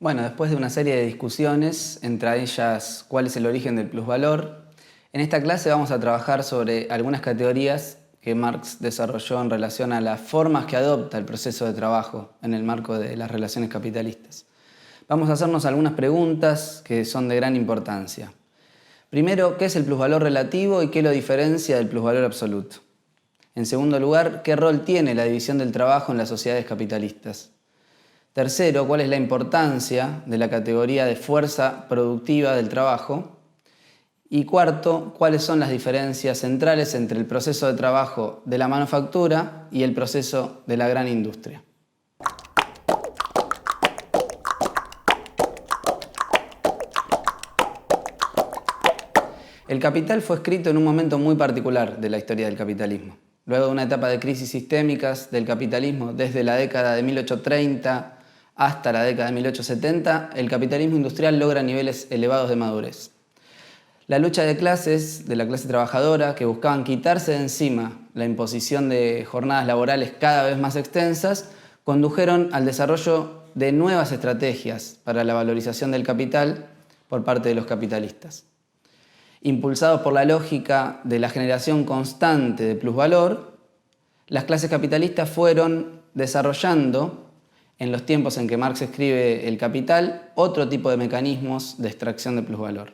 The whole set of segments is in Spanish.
Bueno, después de una serie de discusiones, entre ellas cuál es el origen del plusvalor, en esta clase vamos a trabajar sobre algunas categorías que Marx desarrolló en relación a las formas que adopta el proceso de trabajo en el marco de las relaciones capitalistas. Vamos a hacernos algunas preguntas que son de gran importancia. Primero, ¿qué es el plusvalor relativo y qué lo diferencia del plusvalor absoluto? En segundo lugar, ¿qué rol tiene la división del trabajo en las sociedades capitalistas? Tercero, ¿cuál es la importancia de la categoría de fuerza productiva del trabajo? Y cuarto, ¿cuáles son las diferencias centrales entre el proceso de trabajo de la manufactura y el proceso de la gran industria? El Capital fue escrito en un momento muy particular de la historia del capitalismo. Luego de una etapa de crisis sistémicas del capitalismo desde la década de 1830 hasta la década de 1870, el capitalismo industrial logra niveles elevados de madurez. La lucha de clases, de la clase trabajadora, que buscaban quitarse de encima la imposición de jornadas laborales cada vez más extensas, condujeron al desarrollo de nuevas estrategias para la valorización del capital por parte de los capitalistas. Impulsados por la lógica de la generación constante de plusvalor, las clases capitalistas fueron desarrollando, en los tiempos en que Marx escribe El Capital, otro tipo de mecanismos de extracción de plusvalor,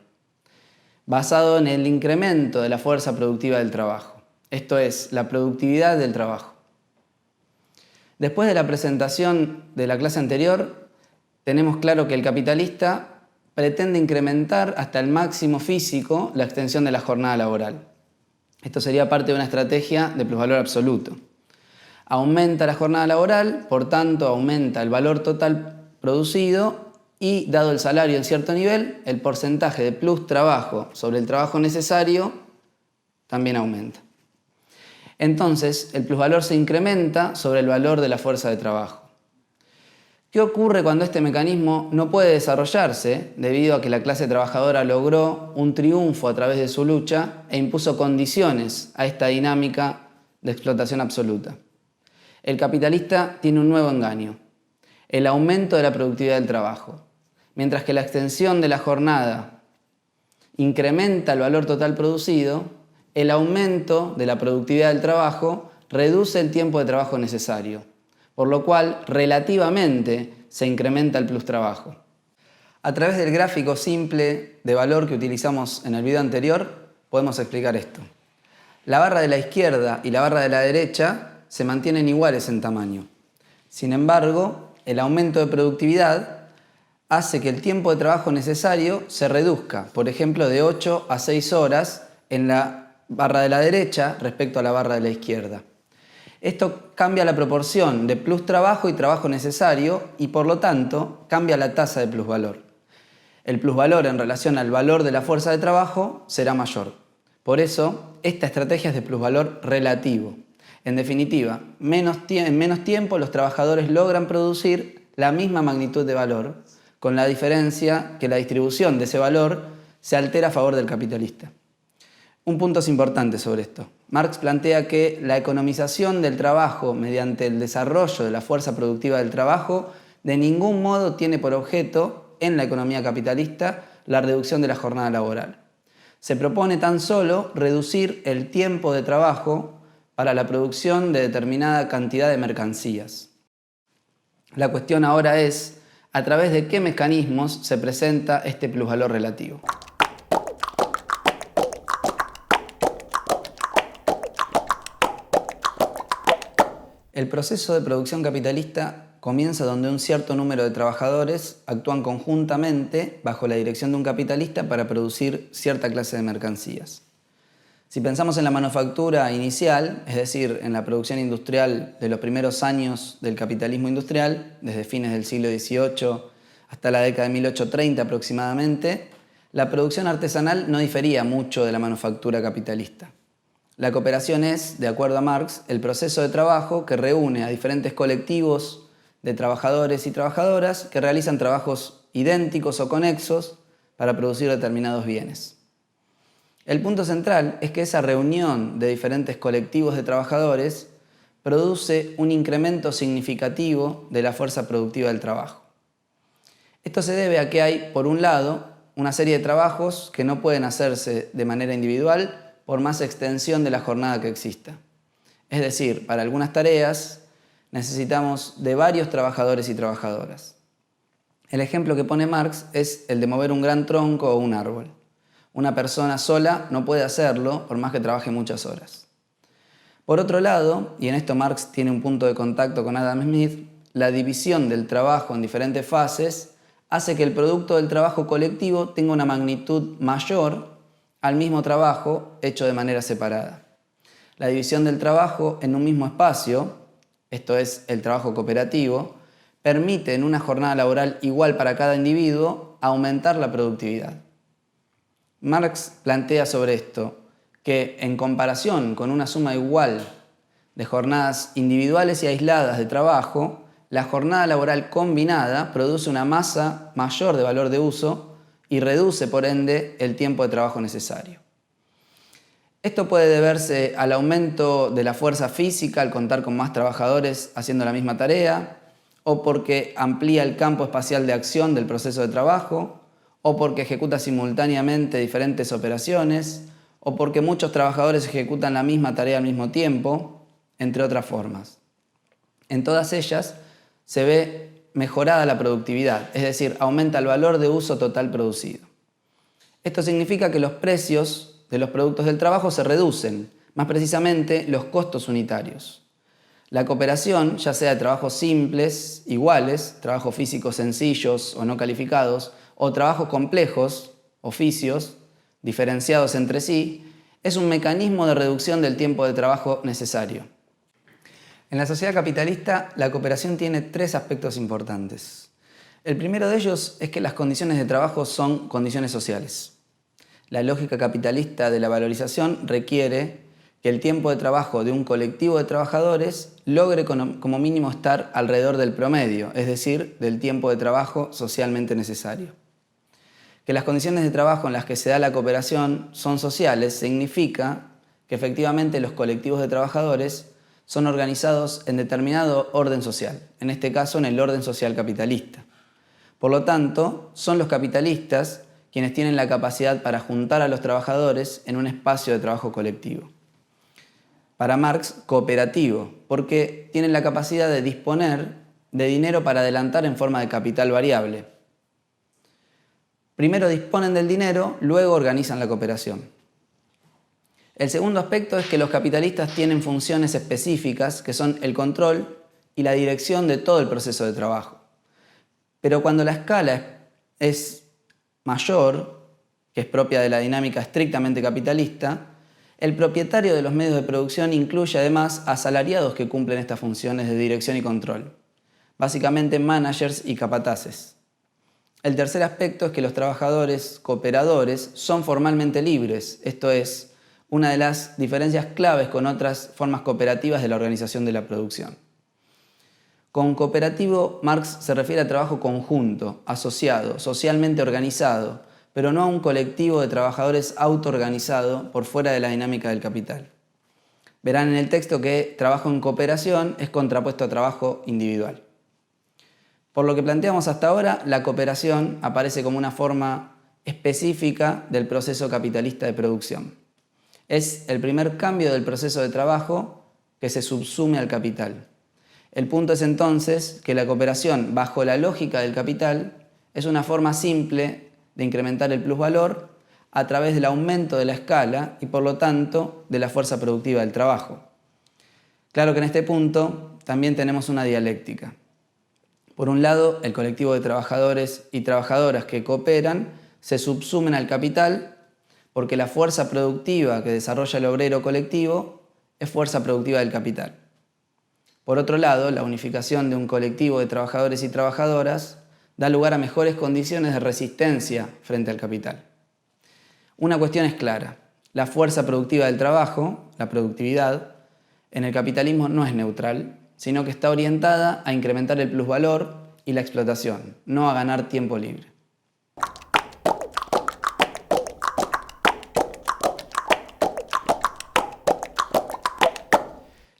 basado en el incremento de la fuerza productiva del trabajo, esto es, la productividad del trabajo. Después de la presentación de la clase anterior, tenemos claro que el capitalista pretende incrementar hasta el máximo físico la extensión de la jornada laboral. Esto sería parte de una estrategia de plusvalor absoluto. Aumenta la jornada laboral, por tanto aumenta el valor total producido y, dado el salario en cierto nivel, el porcentaje de plus trabajo sobre el trabajo necesario también aumenta. Entonces, el plusvalor se incrementa sobre el valor de la fuerza de trabajo. ¿Qué ocurre cuando este mecanismo no puede desarrollarse debido a que la clase trabajadora logró un triunfo a través de su lucha e impuso condiciones a esta dinámica de explotación absoluta? El capitalista tiene un nuevo engaño: el aumento de la productividad del trabajo. Mientras que la extensión de la jornada incrementa el valor total producido, el aumento de la productividad del trabajo reduce el tiempo de trabajo necesario, por lo cual relativamente se incrementa el plus trabajo. A través del gráfico simple de valor que utilizamos en el video anterior, podemos explicar esto. La barra de la izquierda y la barra de la derecha se mantienen iguales en tamaño. Sin embargo, el aumento de productividad hace que el tiempo de trabajo necesario se reduzca, por ejemplo, de 8 a 6 horas en la barra de la derecha respecto a la barra de la izquierda. Esto cambia la proporción de plus trabajo y trabajo necesario y, por lo tanto, cambia la tasa de plusvalor. El plusvalor en relación al valor de la fuerza de trabajo será mayor. Por eso, esta estrategia es de plusvalor relativo. En definitiva, en menos tiempo los trabajadores logran producir la misma magnitud de valor, con la diferencia que la distribución de ese valor se altera a favor del capitalista. Un punto es importante sobre esto. Marx plantea que la economización del trabajo mediante el desarrollo de la fuerza productiva del trabajo de ningún modo tiene por objeto, en la economía capitalista, la reducción de la jornada laboral. Se propone tan solo reducir el tiempo de trabajo para la producción de determinada cantidad de mercancías. La cuestión ahora es, ¿a través de qué mecanismos se presenta este plusvalor relativo? El proceso de producción capitalista comienza donde un cierto número de trabajadores actúan conjuntamente bajo la dirección de un capitalista para producir cierta clase de mercancías. Si pensamos en la manufactura inicial, es decir, en la producción industrial de los primeros años del capitalismo industrial, desde fines del siglo XVIII hasta la década de 1830 aproximadamente, la producción artesanal no difería mucho de la manufactura capitalista. La cooperación es, de acuerdo a Marx, el proceso de trabajo que reúne a diferentes colectivos de trabajadores y trabajadoras que realizan trabajos idénticos o conexos para producir determinados bienes. El punto central es que esa reunión de diferentes colectivos de trabajadores produce un incremento significativo de la fuerza productiva del trabajo. Esto se debe a que hay, por un lado, una serie de trabajos que no pueden hacerse de manera individual por más extensión de la jornada que exista. Es decir, para algunas tareas necesitamos de varios trabajadores y trabajadoras. El ejemplo que pone Marx es el de mover un gran tronco o un árbol. Una persona sola no puede hacerlo por más que trabaje muchas horas. Por otro lado, y en esto Marx tiene un punto de contacto con Adam Smith, la división del trabajo en diferentes fases hace que el producto del trabajo colectivo tenga una magnitud mayor al mismo trabajo hecho de manera separada. La división del trabajo en un mismo espacio, esto es el trabajo cooperativo, permite en una jornada laboral igual para cada individuo aumentar la productividad. Marx plantea sobre esto que en comparación con una suma igual de jornadas individuales y aisladas de trabajo, la jornada laboral combinada produce una masa mayor de valor de uso y reduce por ende el tiempo de trabajo necesario. Esto puede deberse al aumento de la fuerza física al contar con más trabajadores haciendo la misma tarea, o porque amplía el campo espacial de acción del proceso de trabajo, o porque ejecuta simultáneamente diferentes operaciones, o porque muchos trabajadores ejecutan la misma tarea al mismo tiempo, entre otras formas. En todas ellas se ve mejorada la productividad, es decir, aumenta el valor de uso total producido. Esto significa que los precios de los productos del trabajo se reducen, más precisamente los costos unitarios. La cooperación, ya sea de trabajos simples, iguales, trabajos físicos sencillos o no calificados, o trabajos complejos, oficios, diferenciados entre sí, es un mecanismo de reducción del tiempo de trabajo necesario. En la sociedad capitalista, la cooperación tiene tres aspectos importantes. El primero de ellos es que las condiciones de trabajo son condiciones sociales. La lógica capitalista de la valorización requiere que el tiempo de trabajo de un colectivo de trabajadores logre como mínimo estar alrededor del promedio, es decir, del tiempo de trabajo socialmente necesario. Que las condiciones de trabajo en las que se da la cooperación son sociales significa que efectivamente los colectivos de trabajadores son organizados en determinado orden social, en este caso en el orden social capitalista. Por lo tanto, son los capitalistas quienes tienen la capacidad para juntar a los trabajadores en un espacio de trabajo colectivo. Para Marx, cooperativo, porque tienen la capacidad de disponer de dinero para adelantar en forma de capital variable. Primero disponen del dinero, luego organizan la cooperación. El segundo aspecto es que los capitalistas tienen funciones específicas que son el control y la dirección de todo el proceso de trabajo. Pero cuando la escala es mayor, que es propia de la dinámica estrictamente capitalista, el propietario de los medios de producción incluye además asalariados que cumplen estas funciones de dirección y control, básicamente managers y capataces. El tercer aspecto es que los trabajadores cooperadores son formalmente libres, esto es, una de las diferencias claves con otras formas cooperativas de la organización de la producción. Con cooperativo, Marx se refiere a trabajo conjunto, asociado, socialmente organizado, pero no a un colectivo de trabajadores autoorganizado por fuera de la dinámica del capital. Verán en el texto que trabajo en cooperación es contrapuesto a trabajo individual. Por lo que planteamos hasta ahora, la cooperación aparece como una forma específica del proceso capitalista de producción. Es el primer cambio del proceso de trabajo que se subsume al capital. El punto es entonces que la cooperación, bajo la lógica del capital, es una forma simple de incrementar el plusvalor a través del aumento de la escala y por lo tanto de la fuerza productiva del trabajo. Claro que en este punto también tenemos una dialéctica. Por un lado, el colectivo de trabajadores y trabajadoras que cooperan se subsumen al capital porque la fuerza productiva que desarrolla el obrero colectivo es fuerza productiva del capital. Por otro lado, la unificación de un colectivo de trabajadores y trabajadoras da lugar a mejores condiciones de resistencia frente al capital. Una cuestión es clara: la fuerza productiva del trabajo, la productividad, en el capitalismo no es neutral, sino que está orientada a incrementar el plusvalor y la explotación, no a ganar tiempo libre.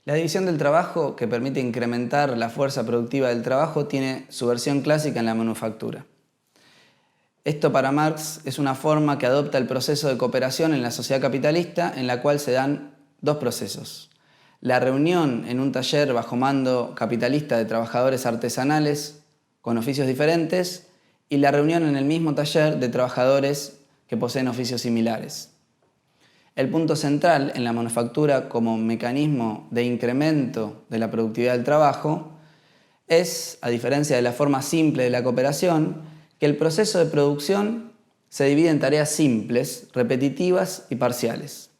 La división del trabajo, que permite incrementar la fuerza productiva del trabajo, tiene su versión clásica en la manufactura. Esto para Marx es una forma que adopta el proceso de cooperación en la sociedad capitalista, en la cual se dan dos procesos. La reunión en un taller bajo mando capitalista de trabajadores artesanales con oficios diferentes y la reunión en el mismo taller de trabajadores que poseen oficios similares. El punto central en la manufactura como mecanismo de incremento de la productividad del trabajo es, a diferencia de la forma simple de la cooperación, que el proceso de producción se divide en tareas simples, repetitivas y parciales.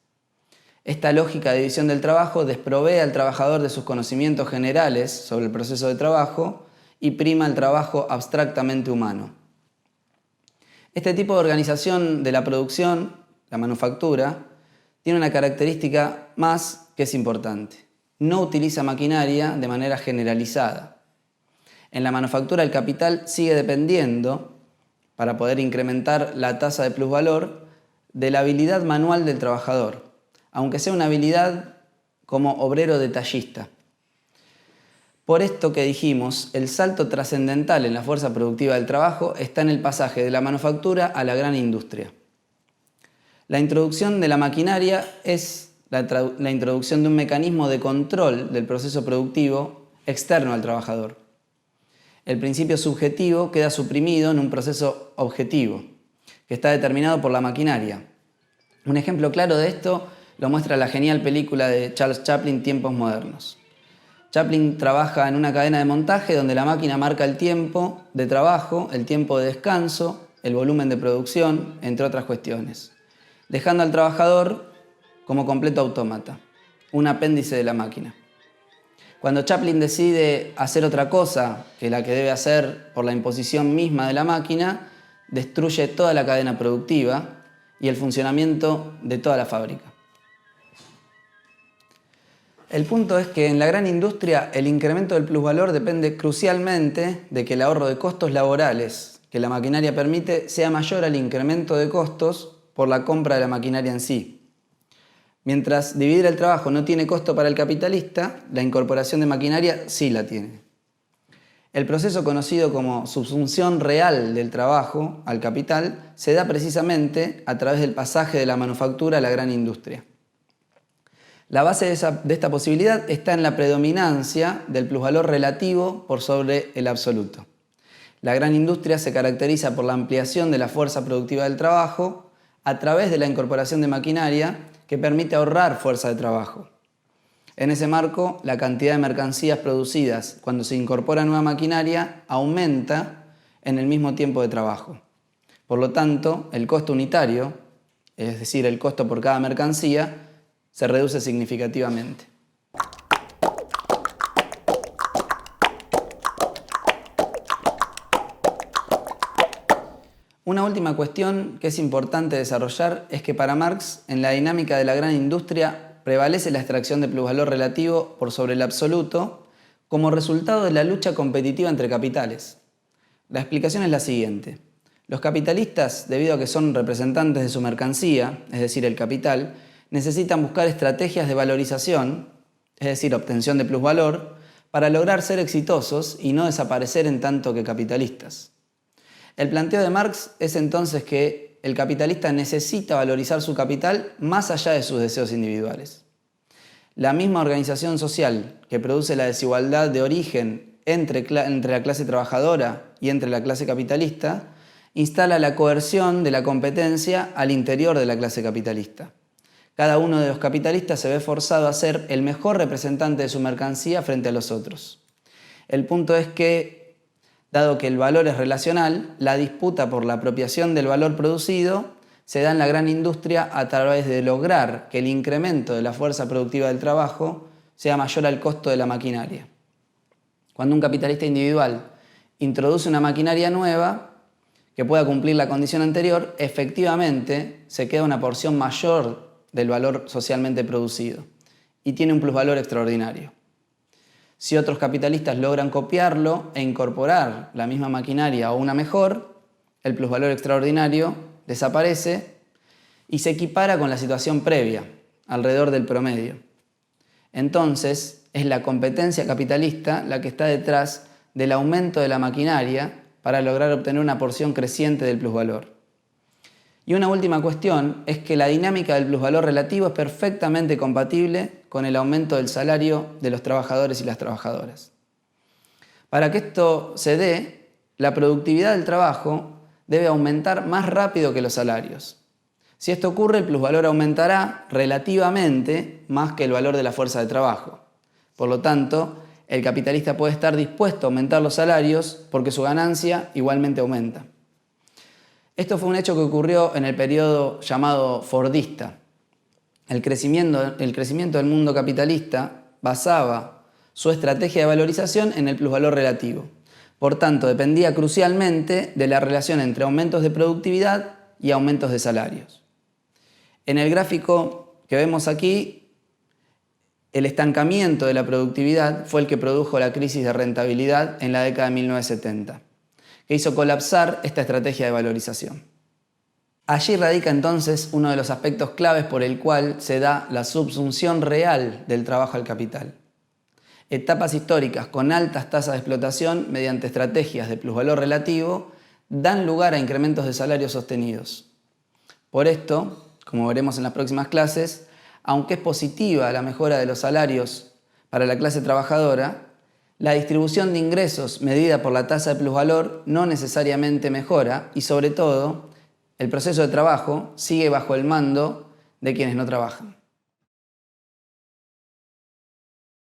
Esta lógica de división del trabajo desprovee al trabajador de sus conocimientos generales sobre el proceso de trabajo y prima el trabajo abstractamente humano. Este tipo de organización de la producción, la manufactura, tiene una característica más que es importante. No utiliza maquinaria de manera generalizada. En la manufactura el capital sigue dependiendo, para poder incrementar la tasa de plusvalor, de la habilidad manual del trabajador, aunque sea una habilidad como obrero detallista. Por esto que dijimos, el salto trascendental en la fuerza productiva del trabajo está en el pasaje de la manufactura a la gran industria. La introducción de la maquinaria es la introducción de un mecanismo de control del proceso productivo externo al trabajador. El principio subjetivo queda suprimido en un proceso objetivo, que está determinado por la maquinaria. Un ejemplo claro de esto lo muestra la genial película de Charles Chaplin, Tiempos modernos. Chaplin trabaja en una cadena de montaje donde la máquina marca el tiempo de trabajo, el tiempo de descanso, el volumen de producción, entre otras cuestiones, dejando al trabajador como completo autómata, un apéndice de la máquina. Cuando Chaplin decide hacer otra cosa que la que debe hacer por la imposición misma de la máquina, destruye toda la cadena productiva y el funcionamiento de toda la fábrica. El punto es que en la gran industria el incremento del plusvalor depende crucialmente de que el ahorro de costos laborales que la maquinaria permite sea mayor al incremento de costos por la compra de la maquinaria en sí. Mientras dividir el trabajo no tiene costo para el capitalista, la incorporación de maquinaria sí la tiene. El proceso conocido como subsunción real del trabajo al capital se da precisamente a través del pasaje de la manufactura a la gran industria. La base de esta posibilidad está en la predominancia del plusvalor relativo por sobre el absoluto. La gran industria se caracteriza por la ampliación de la fuerza productiva del trabajo a través de la incorporación de maquinaria que permite ahorrar fuerza de trabajo. En ese marco, la cantidad de mercancías producidas cuando se incorpora nueva maquinaria aumenta en el mismo tiempo de trabajo. Por lo tanto, el costo unitario, es decir, el costo por cada mercancía, se reduce significativamente. Una última cuestión que es importante desarrollar es que para Marx, en la dinámica de la gran industria, prevalece la extracción de plusvalor relativo por sobre el absoluto como resultado de la lucha competitiva entre capitales. La explicación es la siguiente. Los capitalistas, debido a que son representantes de su mercancía, es decir, el capital, necesitan buscar estrategias de valorización, es decir, obtención de plusvalor, para lograr ser exitosos y no desaparecer en tanto que capitalistas. El planteo de Marx es entonces que el capitalista necesita valorizar su capital más allá de sus deseos individuales. La misma organización social que produce la desigualdad de origen entre la clase trabajadora y entre la clase capitalista instala la coerción de la competencia al interior de la clase capitalista. Cada uno de los capitalistas se ve forzado a ser el mejor representante de su mercancía frente a los otros. El punto es que, dado que el valor es relacional, la disputa por la apropiación del valor producido se da en la gran industria a través de lograr que el incremento de la fuerza productiva del trabajo sea mayor al costo de la maquinaria. Cuando un capitalista individual introduce una maquinaria nueva que pueda cumplir la condición anterior, efectivamente se queda una porción mayor del valor socialmente producido y tiene un plusvalor extraordinario. Si otros capitalistas logran copiarlo e incorporar la misma maquinaria o una mejor, el plusvalor extraordinario desaparece y se equipara con la situación previa, alrededor del promedio. Entonces, es la competencia capitalista la que está detrás del aumento de la maquinaria para lograr obtener una porción creciente del plusvalor. Y una última cuestión es que la dinámica del plusvalor relativo es perfectamente compatible con el aumento del salario de los trabajadores y las trabajadoras. Para que esto se dé, la productividad del trabajo debe aumentar más rápido que los salarios. Si esto ocurre, el plusvalor aumentará relativamente más que el valor de la fuerza de trabajo. Por lo tanto, el capitalista puede estar dispuesto a aumentar los salarios porque su ganancia igualmente aumenta. Esto fue un hecho que ocurrió en el periodo llamado Fordista. El crecimiento del mundo capitalista basaba su estrategia de valorización en el plusvalor relativo. Por tanto, dependía crucialmente de la relación entre aumentos de productividad y aumentos de salarios. En el gráfico que vemos aquí, el estancamiento de la productividad fue el que produjo la crisis de rentabilidad en la década de 1970, que hizo colapsar esta estrategia de valorización. Allí radica entonces uno de los aspectos claves por el cual se da la subsunción real del trabajo al capital. Etapas históricas con altas tasas de explotación mediante estrategias de plusvalor relativo dan lugar a incrementos de salarios sostenidos. Por esto, como veremos en las próximas clases, aunque es positiva la mejora de los salarios para la clase trabajadora, la distribución de ingresos medida por la tasa de plusvalor no necesariamente mejora y, sobre todo, el proceso de trabajo sigue bajo el mando de quienes no trabajan.